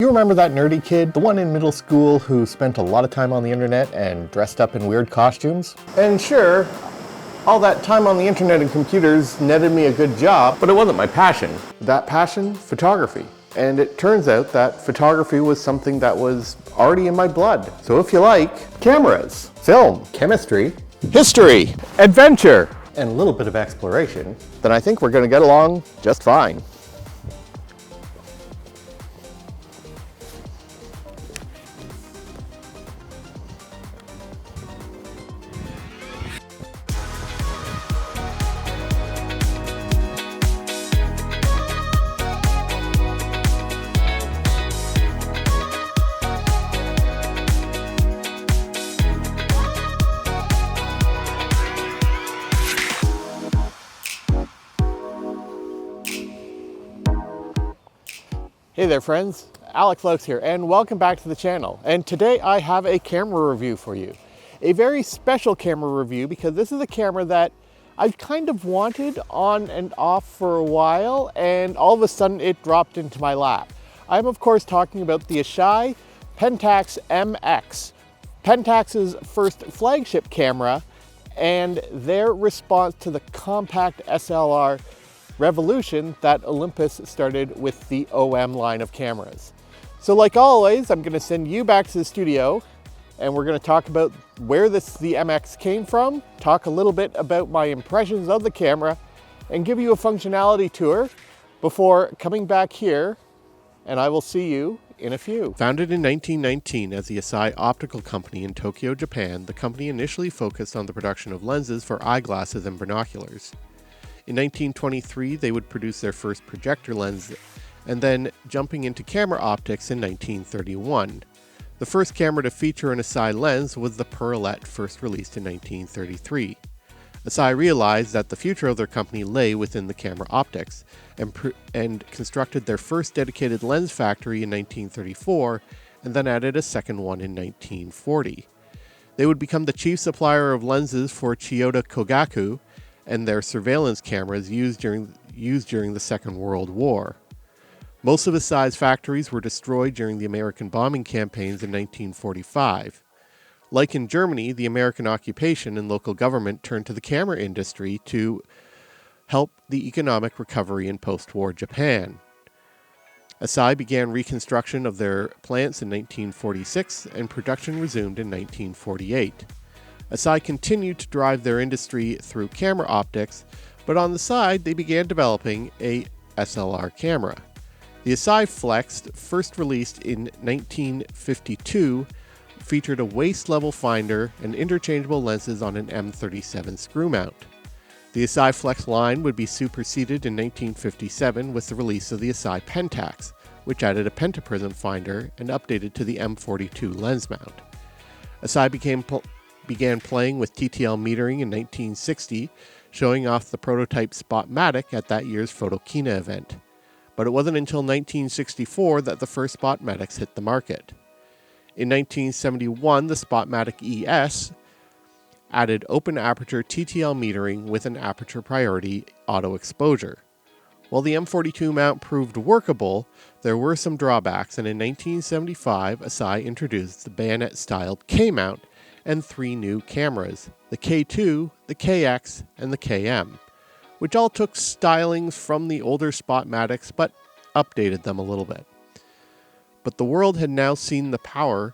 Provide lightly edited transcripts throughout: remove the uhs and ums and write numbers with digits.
You remember that nerdy kid, the one in middle school who spent a lot of time on the internet and dressed up in weird costumes? And sure, all that time on the internet and computers netted me a good job, but it wasn't my passion. That passion? Photography. And it turns out that photography was something that was already in my blood. So if you like cameras, film, chemistry, history, adventure, and a little bit of exploration, then I think we're going to get along just fine. Hey there friends, Alex Laux here and welcome back to the channel. And today I have a camera review for you. A very special camera review because this is a camera that I've kind of wanted on and off for a while, and all of a sudden it dropped into my lap. I'm of course talking about the Asahi Pentax MX, Pentax's first flagship camera and their response to the compact SLR revolution that Olympus started with the OM line of cameras. So like always, I'm going to send you back to the studio and we're going to talk about where the MX came from, talk a little bit about my impressions of the camera, and give you a functionality tour before coming back here, and I will see you in a few. Founded in 1919 as the Asahi Optical Company in Tokyo, Japan, the company initially focused on the production of lenses for eyeglasses and binoculars. In 1923, they would produce their first projector lens, and then jumping into camera optics in 1931. The first camera to feature an Asahi lens was the Pearlette, first released in 1933. Asahi realized that the future of their company lay within the camera optics, and constructed their first dedicated lens factory in 1934, and then added a second one in 1940. They would become the chief supplier of lenses for Chiyoda Kogaku, and their surveillance cameras used during the Second World War. Most of Asahi's factories were destroyed during the American bombing campaigns in 1945. Like in Germany, the American occupation and local government turned to the camera industry to help the economic recovery in post-war Japan. Asahi began reconstruction of their plants in 1946, and production resumed in 1948. Asahi continued to drive their industry through camera optics, but on the side they began developing a SLR camera. The Asahi Flex, first released in 1952, featured a waist-level finder and interchangeable lenses on an M37 screw mount. The Asahi Flex line would be superseded in 1957 with the release of the Asahi Pentax, which added a pentaprism finder and updated to the M42 lens mount. Asahi began playing with TTL metering in 1960, showing off the prototype Spotmatic at that year's Photokina event. But it wasn't until 1964 that the first Spotmatics hit the market. In 1971, the Spotmatic ES added open aperture TTL metering with an aperture priority auto exposure. While the M42 mount proved workable, there were some drawbacks, and in 1975, Asahi introduced the bayonet-styled K-mount and three new cameras, the K2, the KX, and the KM, which all took stylings from the older Spotmatics but updated them a little bit. But the world had now seen the power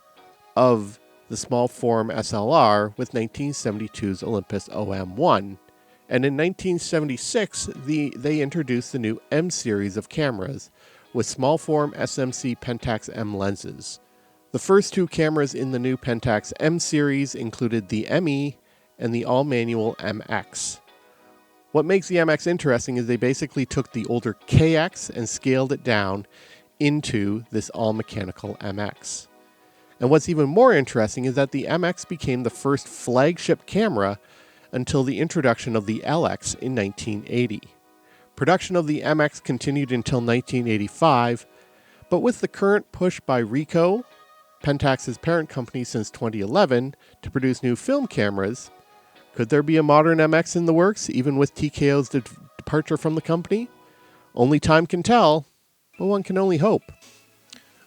of the small form SLR with 1972's Olympus OM1, and in 1976 they introduced the new M series of cameras with small form SMC Pentax-M lenses. The first two cameras in the new Pentax-M series included the ME and the all-manual MX. What makes the MX interesting is they basically took the older KX and scaled it down into this all-mechanical MX. And what's even more interesting is that the MX became the first flagship camera until the introduction of the LX in 1980. Production of the MX continued until 1985, but with the current push by Ricoh, Pentax's parent company since 2011, to produce new film cameras, could there be a modern MX in the works, even with TKO's departure from the company? Only time can tell, but one can only hope.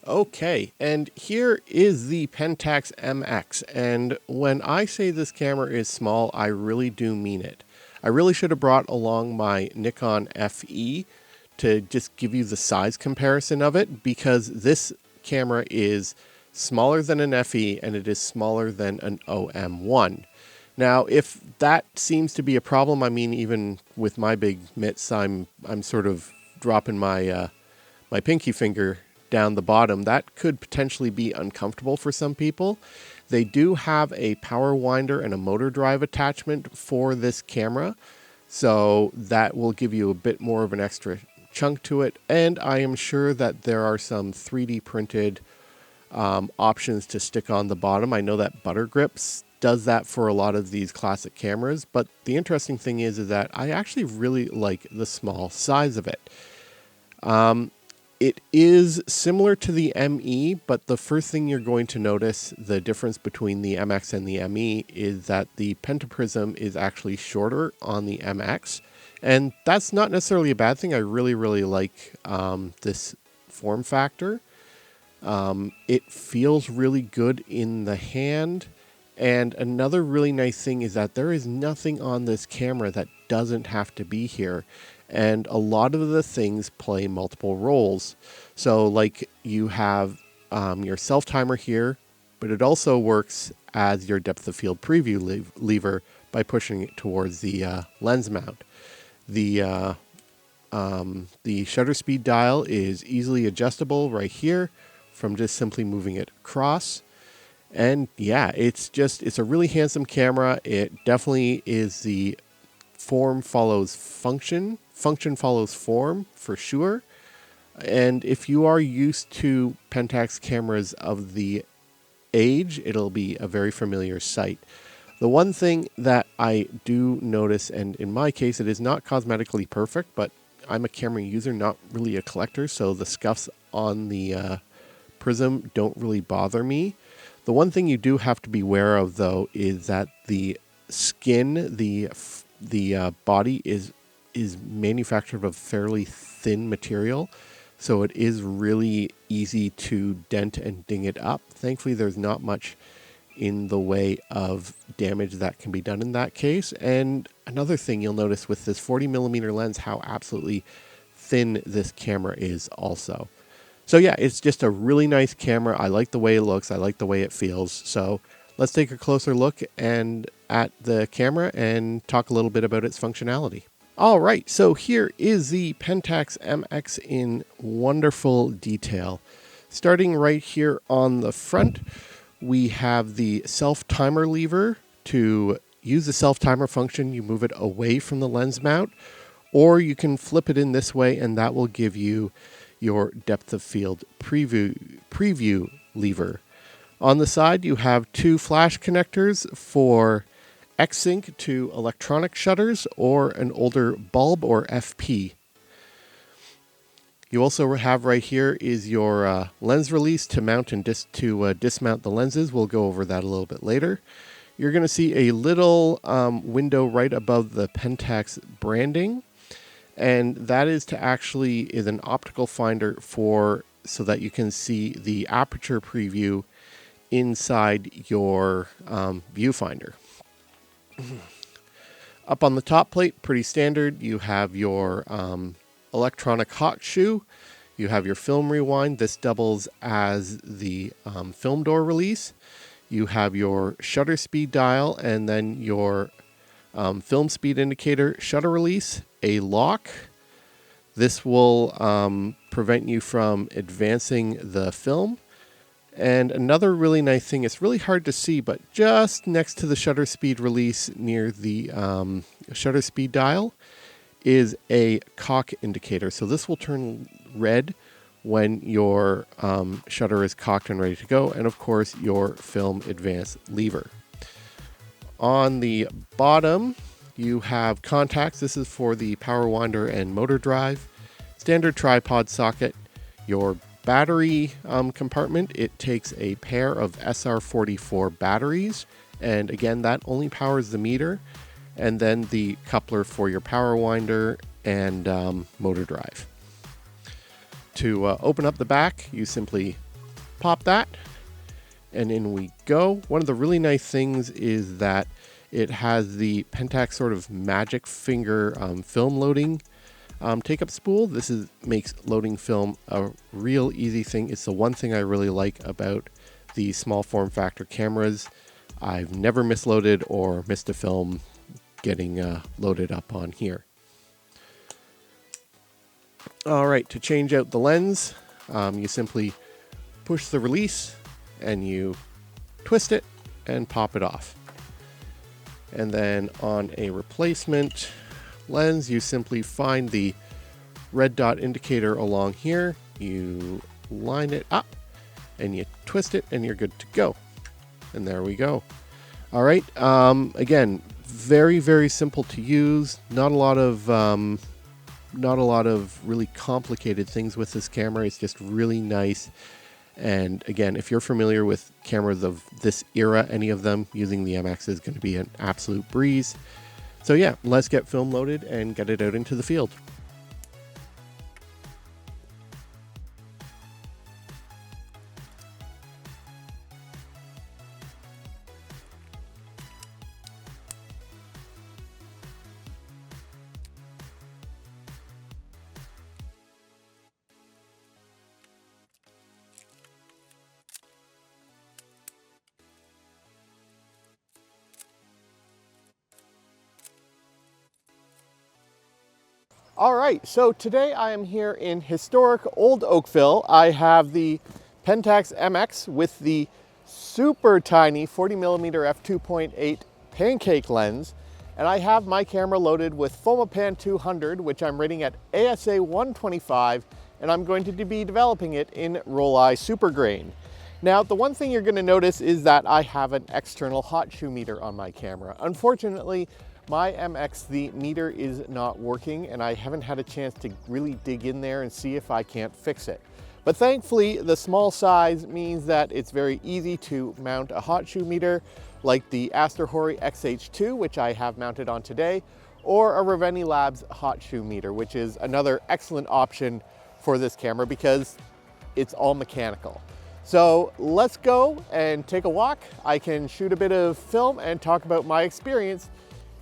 Okay, and here is the Pentax MX, and when I say this camera is small, I really do mean it. I really should have brought along my Nikon FE to just give you the size comparison of it, because this camera is smaller than an FE and it is smaller than an OM1. Now, if that seems to be a problem, I mean, even with my big mitts, I'm sort of dropping my my pinky finger down the bottom. That could potentially be uncomfortable for some people. They do have a power winder and a motor drive attachment for this camera, so that will give you a bit more of an extra chunk to it. And I am sure that there are some 3D printed options to stick on the bottom. I know that Butter Grips does that for a lot of these classic cameras, but the interesting thing is that I actually really like the small size of it. It is similar to the ME, but the first thing you're going to notice, the difference between the MX and the ME, is that the pentaprism is actually shorter on the MX. And that's not necessarily a bad thing. I really, really like this form factor. It feels really good in the hand. And another really nice thing is that there is nothing on this camera that doesn't have to be here. And a lot of the things play multiple roles. So like you have your self timer here, but it also works as your depth of field preview lever by pushing it towards the lens mount. The shutter speed dial is easily adjustable right here from just simply moving it across. And yeah, it's a really handsome camera. It definitely is the form follows function. Function follows form for sure. And if you are used to Pentax cameras of the age, it'll be a very familiar sight. The one thing that I do notice, and in my case, it is not cosmetically perfect, but I'm a camera user, not really a collector, so the scuffs on the prism don't really bother me. The one thing you do have to be aware of, though, is that the skin, the body is manufactured of fairly thin material, so it is really easy to dent and ding it up. Thankfully, there's not much in the way of damage that can be done in that case. And another thing you'll notice with this 40mm lens, how absolutely thin this camera is also. So yeah, it's just a really nice camera. I like the way it looks. I like the way it feels. So let's take a closer look at the camera and talk a little bit about its functionality. All right, so here is the Pentax MX in wonderful detail. Starting right here on the front, we have the self-timer lever. To use the self-timer function, you move it away from the lens mount, or you can flip it in this way, and that will give you your depth of field preview lever. On the side, you have two flash connectors for X-Sync to electronic shutters or an older bulb or FP. You also have right here is your lens release to mount and dismount the lenses. We'll go over that a little bit later. You're going to see a little window right above the Pentax branding, and that is an optical finder so that you can see the aperture preview inside your viewfinder. Up on the top plate, pretty standard, you have your electronic hot shoe. You have your film rewind. This doubles as the film door release. You have your shutter speed dial, and then your film speed indicator, shutter release, a lock. This will prevent you from advancing the film. And another really nice thing, it's really hard to see, but just next to the shutter speed release near the shutter speed dial is a cock indicator. So this will turn red when your shutter is cocked and ready to go. And of course, your film advance lever. On the bottom, you have contacts. This is for the power winder and motor drive. Standard tripod socket. Your battery compartment, it takes a pair of SR44 batteries, and again, that only powers the meter, and then the coupler for your power winder and motor drive. To open up the back, you simply Pop that, and in we go. One of the really nice things is that it has the Pentax sort of magic finger film loading take-up spool. This makes loading film a real easy thing. It's the one thing I really like about the small form factor cameras. I've never misloaded or missed a film getting loaded up on here. All right, to change out the lens, you simply push the release and you twist it and pop it off. And then on a replacement lens, you simply find the red dot indicator along here, you line it up and you twist it and you're good to go. And there we go. All right, again, very, very simple to use. Not a lot of really complicated things with this camera. It's just really nice. And again, if you're familiar with cameras of this era, any of them, using the MX is going to be an absolute breeze. So yeah, let's get film loaded and get it out into the field. All right, so today I am here in historic Old Oakville. I have the Pentax MX with the super tiny 40mm f2.8 pancake lens, and I have my camera loaded with Fomapan 200, which I'm rating at ASA 125, and I'm going to be developing it in Rollei Supergrain. Now, the one thing you're going to notice is that I have an external hot shoe meter on my camera. Unfortunately, my MX, the meter is not working, and I haven't had a chance to really dig in there and see if I can't fix it. But thankfully, the small size means that it's very easy to mount a hot shoe meter like the Asahi XH2, which I have mounted on today, or a Reveni Labs hot shoe meter, which is another excellent option for this camera because it's all mechanical. So let's go and take a walk. I can shoot a bit of film and talk about my experience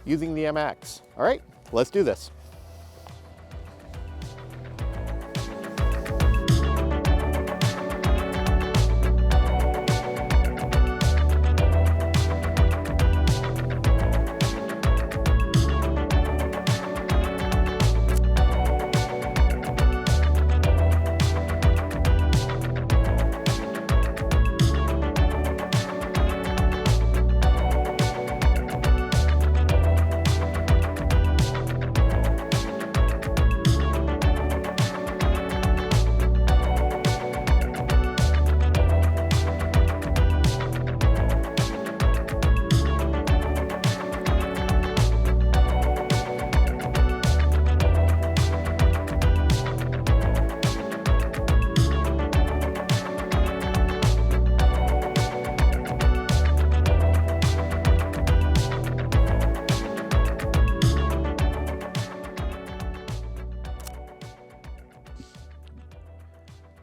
using the MX. All right, let's do this.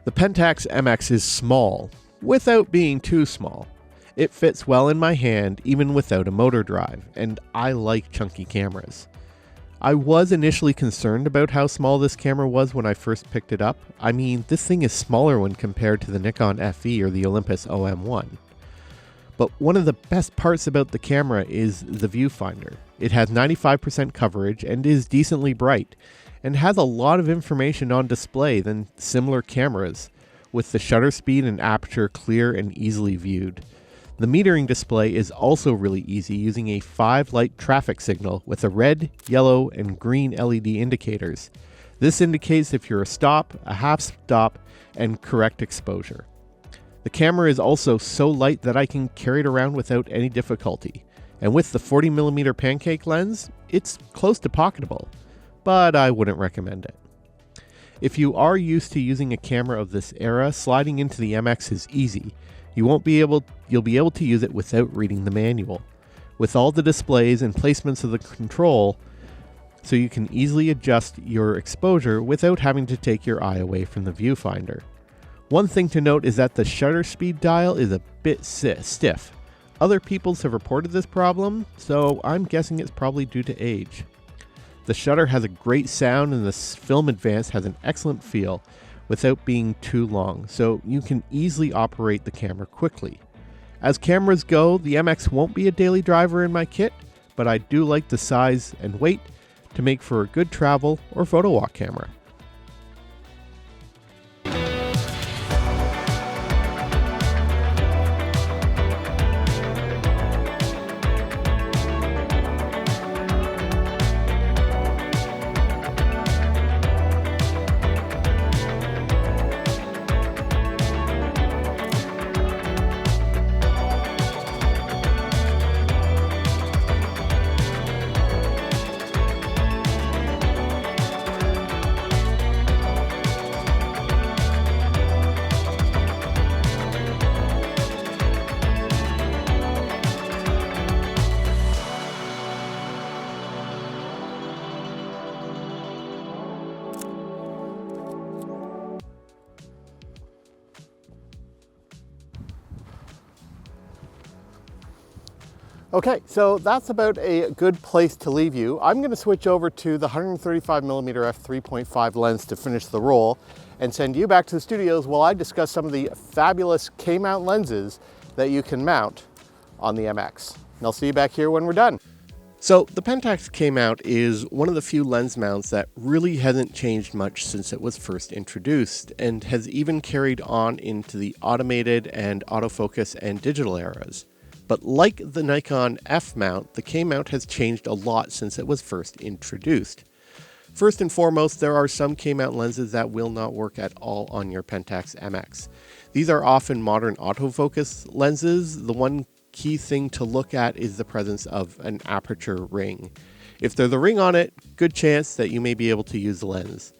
The Pentax MX is small, without being too small. It fits well in my hand even without a motor drive, and I like chunky cameras. I was initially concerned about how small this camera was when I first picked it up. I mean, this thing is smaller when compared to the Nikon FE or the Olympus OM1. But one of the best parts about the camera is the viewfinder. It has 95% coverage and is decently bright, and has a lot of information on display than similar cameras, with the shutter speed and aperture clear and easily viewed. The metering display is also really easy, using a 5-light traffic signal with a red, yellow, and green LED indicators. This indicates if you're a stop, a half stop, and correct exposure. The camera is also so light that I can carry it around without any difficulty, and with the 40mm pancake lens, it's close to pocketable, but I wouldn't recommend it. If you are used to using a camera of this era, sliding into the MX is easy. You'll be able to use it without reading the manual, with all the displays and placements of the control, so you can easily adjust your exposure without having to take your eye away from the viewfinder. One thing to note is that the shutter speed dial is a bit stiff. Other peoples have reported this problem, so I'm guessing it's probably due to age. The shutter has a great sound and the film advance has an excellent feel without being too long, so you can easily operate the camera quickly. As cameras go, the MX won't be a daily driver in my kit, but I do like the size and weight to make for a good travel or photo walk camera. Okay, so that's about a good place to leave you. I'm going to switch over to the 135mm f3.5 lens to finish the roll and send you back to the studios while I discuss some of the fabulous K-mount lenses that you can mount on the MX. And I'll see you back here when we're done. So the Pentax K-mount is one of the few lens mounts that really hasn't changed much since it was first introduced and has even carried on into the automated and autofocus and digital eras. But like the Nikon F mount, the K mount has changed a lot since it was first introduced. First and foremost, there are some K mount lenses that will not work at all on your Pentax MX. These are often modern autofocus lenses. The one key thing to look at is the presence of an aperture ring. If there's a ring on it, good chance that you may be able to use the lens.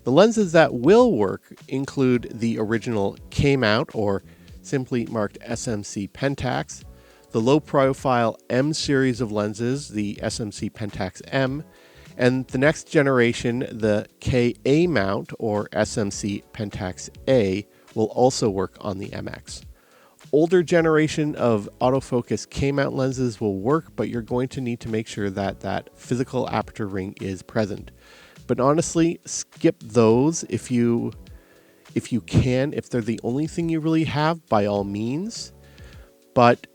The lenses that will work include the original K mount, or simply marked SMC Pentax, the low-profile M series of lenses, the SMC Pentax-M, and the next generation, the KA mount, or SMC Pentax-A, will also work on the MX. Older generation of autofocus K-mount lenses will work, but you're going to need to make sure that that physical aperture ring is present. But honestly, skip those if you can. If they're the only thing you really have, by all means. But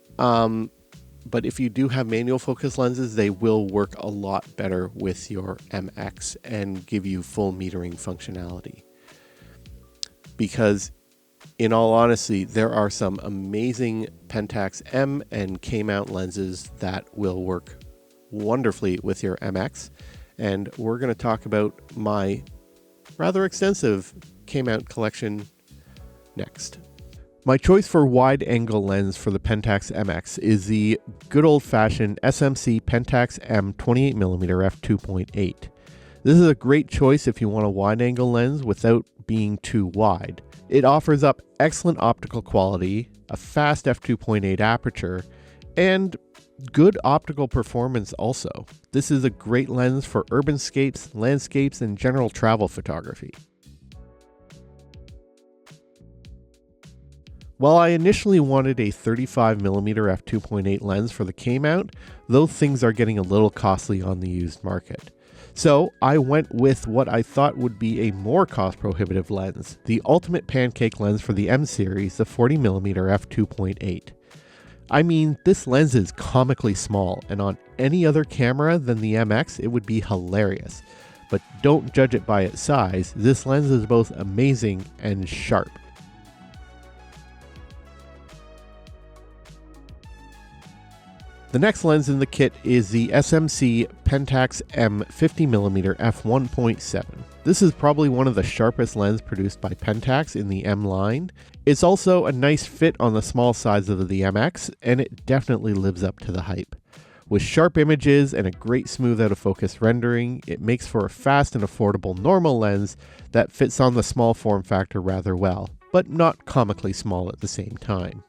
if you do have manual focus lenses, they will work a lot better with your MX and give you full metering functionality. Because in all honesty, there are some amazing Pentax M and K mount lenses that will work wonderfully with your MX. And we're going to talk about my rather extensive K mount collection next. My choice for wide-angle lens for the Pentax MX is the good old-fashioned SMC Pentax-M 28mm f2.8. This is a great choice if you want a wide-angle lens without being too wide. It offers up excellent optical quality, a fast f2.8 aperture, and good optical performance also. This is a great lens for urbanscapes, landscapes, and general travel photography. While I initially wanted a 35mm f2.8 lens for the K-mount, those things are getting a little costly on the used market. So I went with what I thought would be a more cost-prohibitive lens, the ultimate pancake lens for the M series, the 40mm f2.8. I mean, this lens is comically small, and on any other camera than the MX, it would be hilarious. But don't judge it by its size, this lens is both amazing and sharp. The next lens in the kit is the SMC Pentax-M 50mm f1.7. This is probably one of the sharpest lenses produced by Pentax in the M line. It's also a nice fit on the small size of the MX, and it definitely lives up to the hype. With sharp images and a great smooth out of focus rendering, it makes for a fast and affordable normal lens that fits on the small form factor rather well, but not comically small at the same time.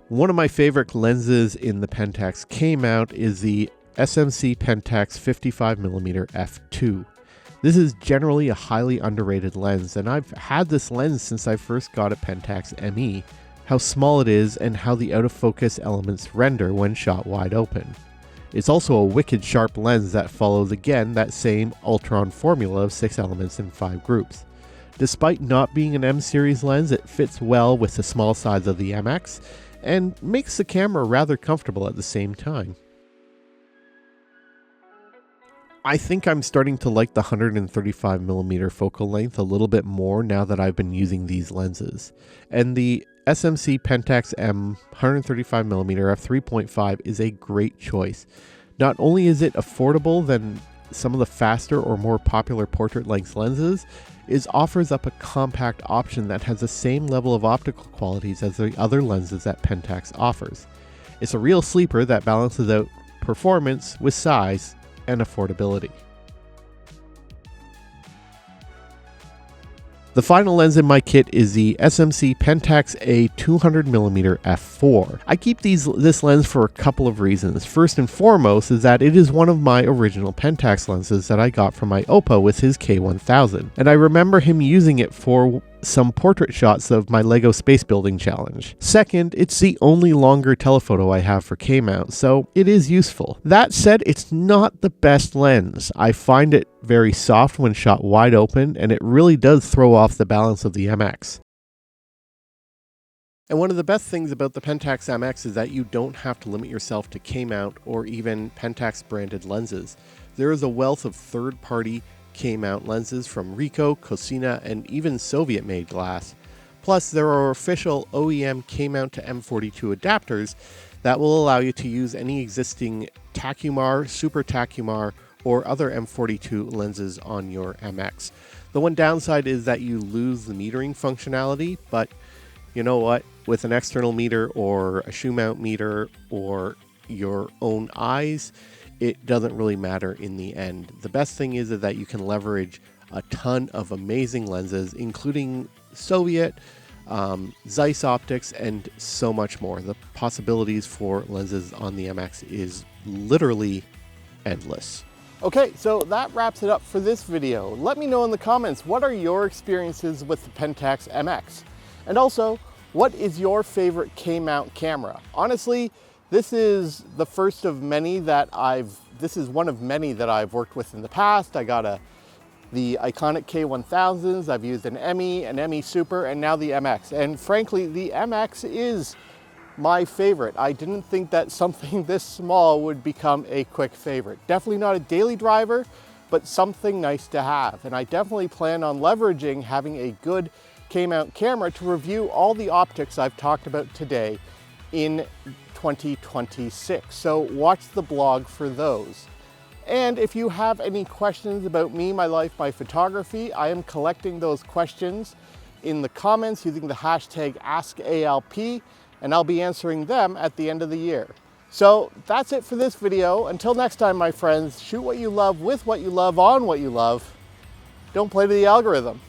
One of my favorite lenses in the Pentax K mount is the SMC Pentax 55mm f2. This is generally a highly underrated lens, and I've had this lens since I first got a Pentax ME, how small it is and how the out of focus elements render when shot wide open. It's also a wicked sharp lens that follows again that same Ultron formula of 6 elements in 5 groups. Despite not being an M series lens, it fits well with the small size of the MX and makes the camera rather comfortable at the same time. I think I'm starting to like the 135mm focal length a little bit more now that I've been using these lenses. And the SMC Pentax-M 135mm f3.5 is a great choice. Not only is it affordable than some of the faster or more popular portrait length lenses, it offers up a compact option that has the same level of optical qualities as the other lenses that Pentax offers. It's a real sleeper that balances out performance with size and affordability. The final lens in my kit is the SMC Pentax A 200mm f4. I keep this lens for a couple of reasons. First and foremost is that it is one of my original Pentax lenses that I got from my Oppo with his K1000, and I remember him using it for some portrait shots of my LEGO space building challenge. Second, it's the only longer telephoto I have for K-mount, so it is useful. That said, it's not the best lens. I find it very soft when shot wide open, and it really does throw off the balance of the MX. And one of the best things about the Pentax MX is that you don't have to limit yourself to K-mount or even Pentax branded lenses. There is a wealth of third-party K-mount lenses from Ricoh, Cosina, and even Soviet-made glass. Plus, there are official OEM K-mount to M42 adapters that will allow you to use any existing Tacumar, Super Tacumar, or other M42 lenses on your MX. The one downside is that you lose the metering functionality, but you know what? With an external meter or a shoe mount meter or your own eyes, it doesn't really matter in the end. The best thing is that you can leverage a ton of amazing lenses, including Soviet, Zeiss optics, and so much more. The possibilities for lenses on the MX is literally endless. Okay, so that wraps it up for this video. Let me know in the comments, what are your experiences with the Pentax MX? And also, what is your favorite K-mount camera? Honestly, this is the first of many that this is one of many that I've worked with in the past. I got the iconic K1000s, I've used an ME, an ME Super, and now the MX. And frankly, the MX is my favorite. I didn't think that something this small would become a quick favorite. Definitely not a daily driver, but something nice to have. And I definitely plan on leveraging having a good K-mount camera to review all the optics I've talked about today in 2026. So watch the blog for those. And if you have any questions about me, my life, my photography, I am collecting those questions in the comments using the hashtag AskALP, and I'll be answering them at the end of the year. So that's it for this video. Until next time, my friends, shoot what you love, with what you love, on what you love. Don't play to the algorithm.